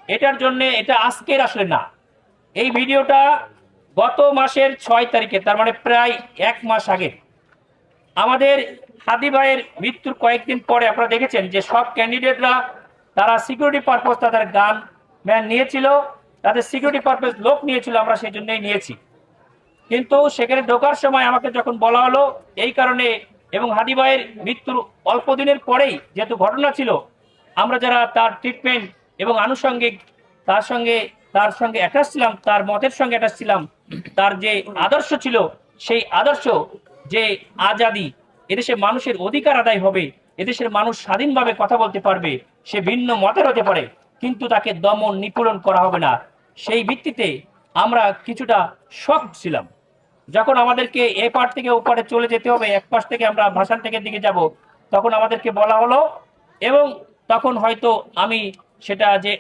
এটার জন্য এটা আজকের আসলে না, এই ভিডিওটা গত মাসের 6 তারিখে, তার মানে প্রায় 1 মাস আগে আমাদের হাদি ভাইয়ের মৃত্যুর কয়েকদিন পরে আপনারা দেখেছেন যে সব ক্যান্ডিডেটরা তারা সিকিউরিটি পারপাস তাদের গান ম্যান নিয়েছিল, তাদের সিকিউরিটি পারপাস লোক নিয়েছিল, আমরা সেই জন্যই নিয়েছি। কিন্তু সেখানে ঢোকার সময় আমাকে যখন বলা হলো এই কারণে, এবং হাদি ভাইয়ের মৃত্যুর অল্প দিনের পরেই যেহেতু ঘটনা ছিল, আমরা যারা তার ট্রিটমেন্ট এবং আনুষঙ্গিক তার সঙ্গে অ্যাটাচ ছিলাম, তার মতের সঙ্গে অ্যাটাচ ছিলাম, তার যে আদর্শ ছিল সেই আদর্শ যে আজাদি, এদেশে মানুষের অধিকার আদায় হবে, এদেশের মানুষ স্বাধীনভাবে কথা বলতে পারবে, সে ভিন্ন মতের হতে পারে কিন্তু তাকে দমন নিপীড়ন করা হবে না, সেই ভিত্তিতে আমরা কিছুটা শক ছিলাম। যখন আমাদেরকে এ পার থেকে ও পারে চলে যেতে হবে, এক পাশ থেকে আমরা ভাসান থেকে দিকে যাব, তখন আমাদেরকে বলা হলো, এবং তখন হয়তো আমি সেটা যে